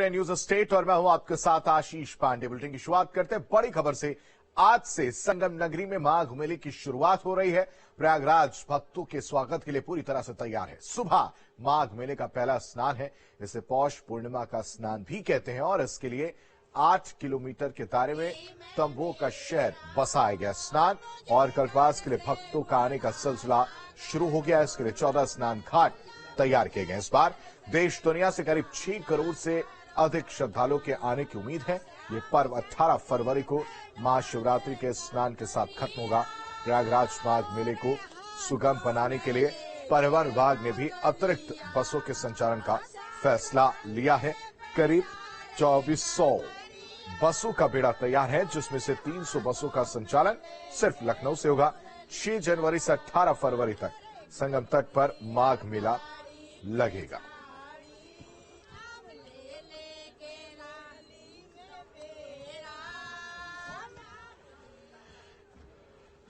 News state और मैं हूं आपके साथ आशीष पांडे। बुलेटिन की शुरुआत करते हैं बड़ी खबर से। आज से संगम नगरी में माघ मेले की शुरुआत हो रही है। प्रयागराज भक्तों के स्वागत के लिए पूरी तरह से तैयार है। सुबह माघ मेले का पहला स्नान है, इसे पौष पूर्णिमा का स्नान भी कहते हैं और इसके लिए 8 किलोमीटर के दायरे में तंबुओं का शहर बसाया गया। स्नान और कल्पवास के लिए भक्तों का आने का सिलसिला शुरू हो गया। इसके लिए 14 स्नान घाट तैयार किए गए। इस बार देश दुनिया से करीब 6 करोड़ से अधिक श्रद्धालुओं के आने की उम्मीद है। ये पर्व 18 फरवरी को महाशिवरात्रि के स्नान के साथ खत्म होगा। प्रयागराज माघ मेले को सुगम बनाने के लिए परिवहन विभाग ने भी अतिरिक्त बसों के संचालन का फैसला लिया है। करीब 2400 बसों का बेड़ा तैयार है, जिसमें से 300 बसों का संचालन सिर्फ लखनऊ से होगा। 6 जनवरी से 18 फरवरी तक संगम तट पर माघ मेला लगेगा।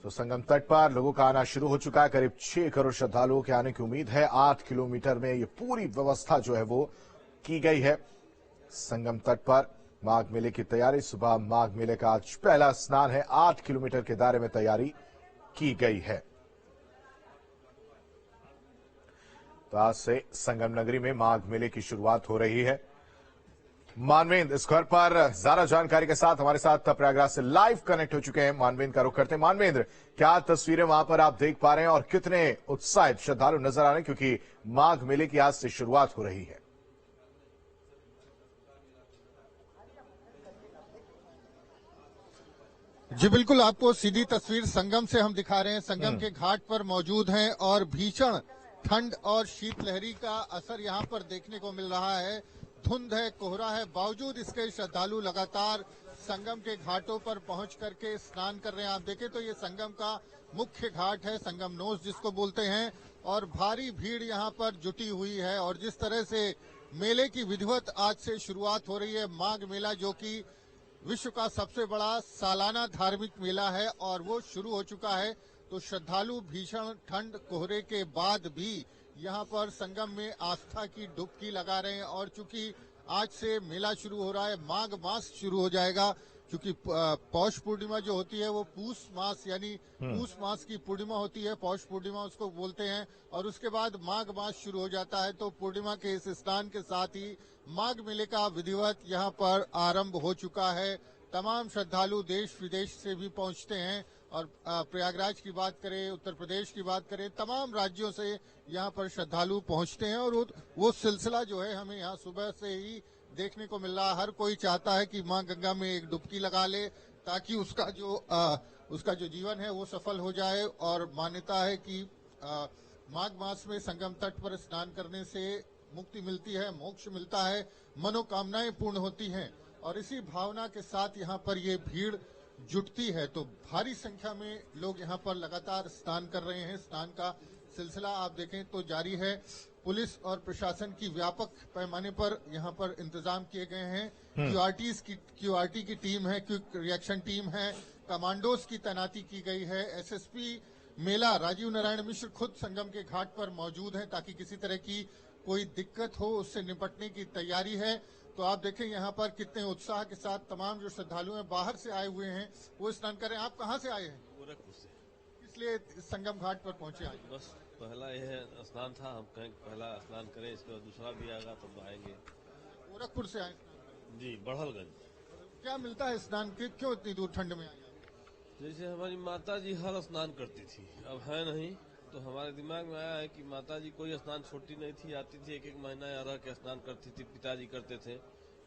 तो संगम तट पर लोगों का आना शुरू हो चुका है। करीब 6 करोड़ श्रद्धालुओं के आने की उम्मीद है। 8 किलोमीटर में ये पूरी व्यवस्था जो है वो की गई है। संगम तट पर माघ मेले की तैयारी। सुबह माघ मेले का आज पहला स्नान है। 8 किलोमीटर के दायरे में तैयारी की गई है। तो आज से संगम नगरी में माघ मेले की शुरुआत हो रही है। मानवेंद्र इस खबर पर ज्यादा जानकारी के साथ हमारे साथ प्रयागराज से लाइव कनेक्ट हो चुके हैं। मानवेंद्र का रुख करते हैं। मानवेंद्र, क्या तस्वीरें वहां पर आप देख पा रहे हैं और कितने उत्साहित श्रद्धालु नजर आ रहे हैं, क्योंकि माघ मेले की आज से शुरुआत हो रही है? जी बिल्कुल, आपको सीधी तस्वीर संगम से हम दिखा रहे हैं। संगम के घाट पर मौजूद हैं और भीषण ठंड और शीतलहरी का असर यहाँ पर देखने को मिल रहा है। धुंध है, कोहरा है, बावजूद इसके श्रद्धालु लगातार संगम के घाटों पर पहुंच करके स्नान कर रहे हैं। आप देखें तो ये संगम का मुख्य घाट है, संगम नोस जिसको बोलते हैं, और भारी भीड़ यहाँ पर जुटी हुई है। और जिस तरह से मेले की विधिवत आज से शुरुआत हो रही है, माघ मेला जो कि विश्व का सबसे बड़ा सालाना धार्मिक मेला है और वो शुरू हो चुका है। तो श्रद्धालु भीषण ठंड कोहरे के बाद भी यहाँ पर संगम में आस्था की डुबकी लगा रहे हैं। और चूंकि आज से मेला शुरू हो रहा है, माघ मास शुरू हो जाएगा, क्योंकि पौष पूर्णिमा जो होती है वो पूष मास यानी पूष मास की पूर्णिमा होती है, पौष पूर्णिमा उसको बोलते हैं, और उसके बाद माघ मास शुरू हो जाता है। तो पूर्णिमा के इस स्नान के साथ ही माघ मेले का विधिवत यहाँ पर आरंभ हो चुका है। तमाम श्रद्धालु देश विदेश से भी पहुंचते हैं और प्रयागराज की बात करें, उत्तर प्रदेश की बात करें, तमाम राज्यों से यहाँ पर श्रद्धालु पहुंचते हैं। और वो सिलसिला जो है हमें यहाँ सुबह से ही देखने को मिल रहा है। हर कोई चाहता है कि मां गंगा में एक डुबकी लगा ले, ताकि उसका जो जीवन है वो सफल हो जाए। और मान्यता है कि माघ मास में संगम तट पर स्नान करने से मुक्ति मिलती है, मोक्ष मिलता है, मनोकामनाएं पूर्ण होती हैं। और इसी भावना के साथ यहाँ पर ये भीड़ जुटती है। तो भारी संख्या में लोग यहाँ पर लगातार स्नान कर रहे हैं। स्नान का सिलसिला आप देखें तो जारी है। पुलिस और प्रशासन की व्यापक पैमाने पर यहाँ पर इंतजाम किए गए हैं। क्यूआरटी की टीम है, क्विक रिएक्शन टीम है, कमांडोज की तैनाती की गई है। एसएसपी मेला राजीव नारायण मिश्र खुद संगम के घाट पर मौजूद है, ताकि किसी तरह की कोई दिक्कत हो उससे निपटने की तैयारी है। तो आप देखें यहाँ पर कितने उत्साह के साथ तमाम जो श्रद्धालु हैं बाहर से आए हुए हैं वो स्नान कर रहे हैं। आप कहाँ से आए हैं? गोरखपुर से। इसलिए संगम घाट पर पहुंचे आज? बस पहला यह स्नान था, हम कहीं पहला स्नान करें, इसके बाद दूसरा भी आएगा तब आएंगे। गोरखपुर से आए? जी, बढ़लगंज। क्या मिलता है स्नान के, क्यों इतनी दूर ठंड में आए? जैसे हमारी माता जी हर स्नान करती थी, अब है नहीं, तो हमारे दिमाग में आया है कि माता जी कोई स्नान छोड़ती नहीं थी, आती थी एक महीना या रह के स्नान करती थी। पिताजी करते थे,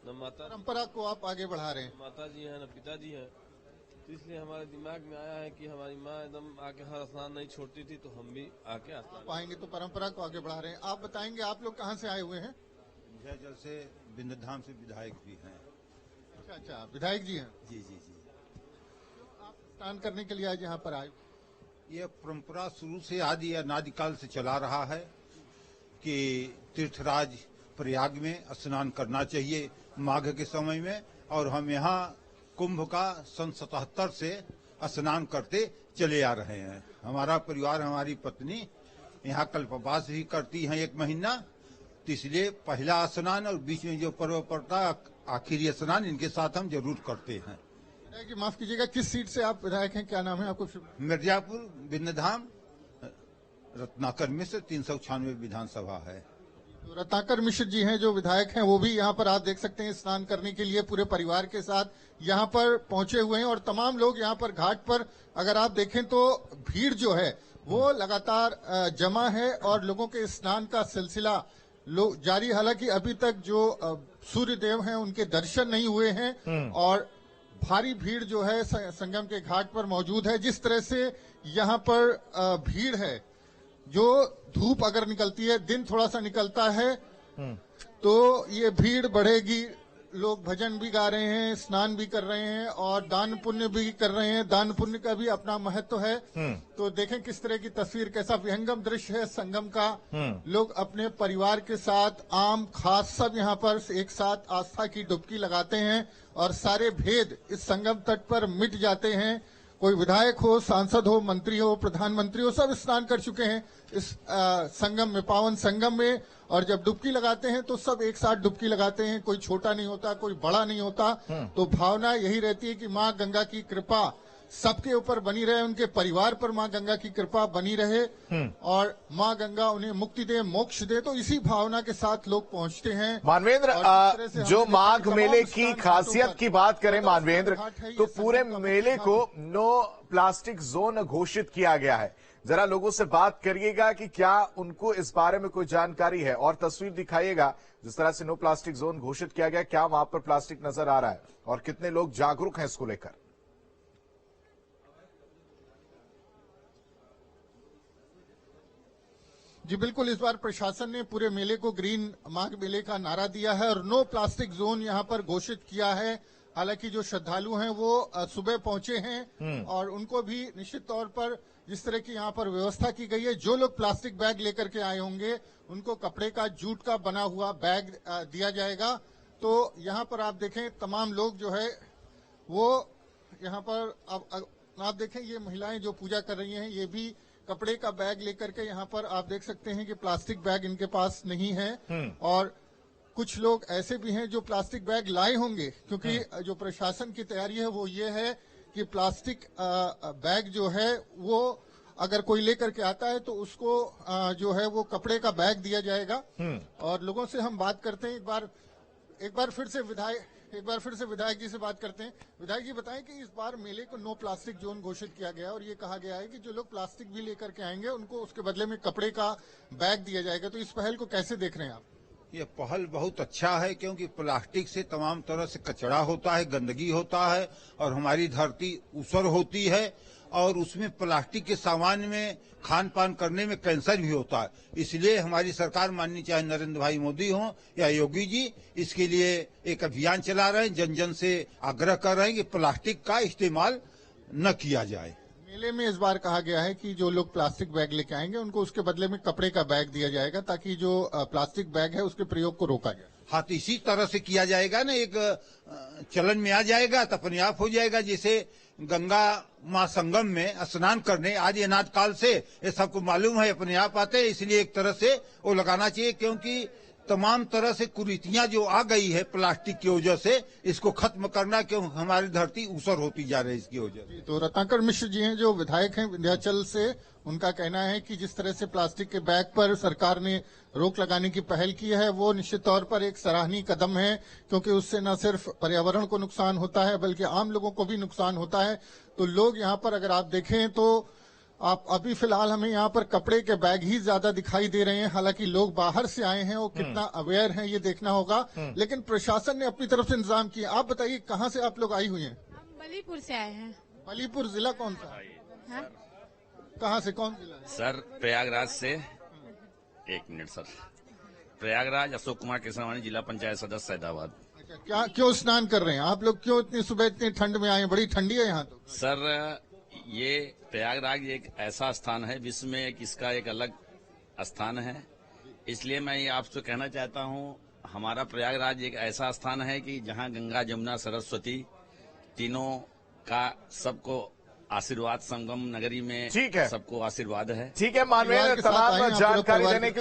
न माता परंपरा को आप आगे बढ़ा रहे हैं। माता जी है न पिताजी है, तो इसलिए हमारे दिमाग में आया है कि हमारी माँ एकदम आके हर स्नान नहीं छोड़ती थी, तो हम भी आके स्नान पाएंगे। तो परंपरा को आगे बढ़ा रहे हैं। आप बताएंगे आप लोग कहाँ से आए हुए हैं? जल से विंध्यधाम से विधायक भी हैं। अच्छा, विधायक जी हैं। जी जी जी। आप स्नान करने के लिए आज यहाँ पर आए? ये परंपरा शुरू से आदि अनादिकाल से चला रहा है कि तीर्थराज प्रयाग में स्नान करना चाहिए माघ के समय में। और हम यहाँ कुंभ का सन 77 से स्नान करते चले आ रहे हैं। हमारा परिवार, हमारी पत्नी यहाँ कल्पवास भी करती हैं 1 महीना, तो इसलिए पहला स्नान और बीच में जो पर्व पड़ता है आखिरी स्नान, इनके साथ हम जरूर करते हैं। विधायक जी माफ कीजिएगा, किस सीट से आप विधायक हैं, क्या नाम है आपको? मिर्जापुर विंध्यधाम रत्नाकर मिश्र 396 विधानसभा है। तो रत्नाकर मिश्र जी हैं जो विधायक हैं, वो भी यहाँ पर आप देख सकते हैं स्नान करने के लिए पूरे परिवार के साथ यहाँ पर पहुंचे हुए हैं। और तमाम लोग यहाँ पर घाट पर अगर आप देखें तो भीड़ जो है वो लगातार जमा है और लोगों के स्नान का सिलसिला जारी। हालांकि अभी तक जो सूर्य देव हैं उनके दर्शन नहीं हुए हैं और भारी भीड़ जो है संगम के घाट पर मौजूद है। जिस तरह से यहाँ पर भीड़ है, जो धूप अगर निकलती है, दिन थोड़ा सा निकलता है तो ये भीड़ बढ़ेगी। लोग भजन भी गा रहे हैं, स्नान भी कर रहे हैं और दान पुण्य भी कर रहे हैं। दान पुण्य का भी अपना महत्व है। तो देखें किस तरह की तस्वीर, कैसा विहंगम दृश्य है संगम का। लोग अपने परिवार के साथ, आम खास सब यहाँ पर एक साथ आस्था की डुबकी लगाते हैं और सारे भेद इस संगम तट पर मिट जाते हैं। कोई विधायक हो, सांसद हो, मंत्री हो, प्रधानमंत्री हो, सब स्नान कर चुके हैं इस संगम में, पावन संगम में। और जब डुबकी लगाते हैं तो सब एक साथ डुबकी लगाते हैं, कोई छोटा नहीं होता, कोई बड़ा नहीं होता। तो भावना यही रहती है कि माँ गंगा की कृपा सबके ऊपर बनी रहे, उनके परिवार पर माँ गंगा की कृपा बनी रहे और माँ गंगा उन्हें मुक्ति दे, मोक्ष दे। तो इसी भावना के साथ लोग पहुंचते हैं। मानवेंद्र, जो माघ मेले की खासियत की बात करें मानवेंद्र, तो पूरे मेले को नो प्लास्टिक जोन घोषित किया गया है। जरा लोगों से बात करिएगा कि क्या उनको इस बारे में कोई जानकारी है और तस्वीर दिखाइएगा जिस तरह से नो प्लास्टिक जोन घोषित किया गया, क्या वहां पर प्लास्टिक नजर आ रहा है और कितने लोग जागरूक हैं इसको लेकर। जी बिल्कुल, इस बार प्रशासन ने पूरे मेले को ग्रीन माघ मेले का नारा दिया है और नो प्लास्टिक जोन यहां पर घोषित किया है। हालांकि जो श्रद्धालु हैं वो सुबह पहुंचे हैं और उनको भी निश्चित तौर पर जिस तरह की यहाँ पर व्यवस्था की गई है, जो लोग प्लास्टिक बैग लेकर के आए होंगे उनको कपड़े का, जूट का बना हुआ बैग दिया जाएगा। तो यहाँ पर आप देखें तमाम लोग जो है वो यहाँ पर आप देखें, ये महिलाएं जो पूजा कर रही हैं ये भी कपड़े का बैग लेकर के यहाँ पर आप देख सकते हैं कि प्लास्टिक बैग इनके पास नहीं है। और कुछ लोग ऐसे भी हैं जो प्लास्टिक बैग लाए होंगे, क्योंकि जो प्रशासन की तैयारी है वो ये है कि प्लास्टिक बैग जो है वो अगर कोई लेकर के आता है तो उसको जो है वो कपड़े का बैग दिया जाएगा। और लोगों से हम बात करते हैं, एक बार फिर से विधायक जी से बात करते हैं। विधायक जी बताएं कि इस बार मेले को नो प्लास्टिक जोन घोषित किया गया और ये कहा गया है कि जो लोग प्लास्टिक भी लेकर के आएंगे उनको उसके बदले में कपड़े का बैग दिया जाएगा। तो इस पहल को कैसे देख रहे हैं आप? ये पहल बहुत अच्छा है, क्योंकि प्लास्टिक से तमाम तरह से कचरा होता है, गंदगी होता है और हमारी धरती ऊसर होती है और उसमें प्लास्टिक के सामान में खान पान करने में कैंसर भी होता है। इसलिए हमारी सरकार, माननीय चाहे नरेंद्र भाई मोदी हों या योगी जी, इसके लिए एक अभियान चला रहे हैं, जन जन से आग्रह कर रहे हैं कि प्लास्टिक का इस्तेमाल न किया जाए। मेले में इस बार कहा गया है कि जो लोग प्लास्टिक बैग लेके आएंगे उनको उसके बदले में कपड़े का बैग दिया जाएगा, ताकि जो प्लास्टिक बैग है उसके प्रयोग को रोका जाए। हाँ, तो इसी तरह से किया जाएगा ना, एक चलन में आ जाएगा तो अपने आप हो जाएगा। जैसे गंगा माँ संगम में स्नान करने आज अनाद काल से ये सबको मालूम है, अपने आप आते हैं। इसलिए एक तरह से वो लगाना चाहिए, क्योंकि तमाम तरह से कुरीतियां जो आ गई है प्लास्टिक की वजह से, इसको खत्म करना, क्यों हमारी धरती ऊसर होती जा रही है इसकी वजह से। तो रत्नाकर मिश्र जी हैं जो विधायक हैं विंध्याचल से, उनका कहना है कि जिस तरह से प्लास्टिक के बैग पर सरकार ने रोक लगाने की पहल की है वो निश्चित तौर पर एक सराहनीय कदम है, क्योंकि उससे न सिर्फ पर्यावरण को नुकसान होता है बल्कि आम लोगों को भी नुकसान होता है। तो लोग यहाँ पर अगर आप देखें तो आप अभी फिलहाल हमें यहाँ पर कपड़े के बैग ही ज्यादा दिखाई दे रहे हैं। हालांकि लोग बाहर से आए हैं, वो कितना अवेयर हैं ये देखना होगा, लेकिन प्रशासन ने अपनी तरफ से इंतजाम किया। आप बताइए कहाँ से आप लोग आई हुई हैं? हम बलीपुर से आए हैं। बलीपुर जिला कौन सा? हाँ? कहाँ से, कौन जिला है? सर प्रयागराज से। एक मिनट सर, प्रयागराज अशोक कुमार केसरवानी, जिला पंचायत सदस्य सैदाबाद। अच्छा, क्या क्यों स्नान कर रहे हैं आप लोग? क्यों इतनी सुबह इतनी ठंड में आए हैं? बड़ी ठंडी है यहाँ तो। सर ये प्रयागराज एक ऐसा स्थान है विश्व में एक इसका एक अलग स्थान है, इसलिए मैं ये आपसे कहना चाहता हूँ, हमारा प्रयागराज एक ऐसा स्थान है कि जहाँ गंगा जमुना सरस्वती तीनों का सबको आशीर्वाद, संगम नगरी में सबको आशीर्वाद है। ठीक है मानवेंद्र, तमाम जानकारी देने के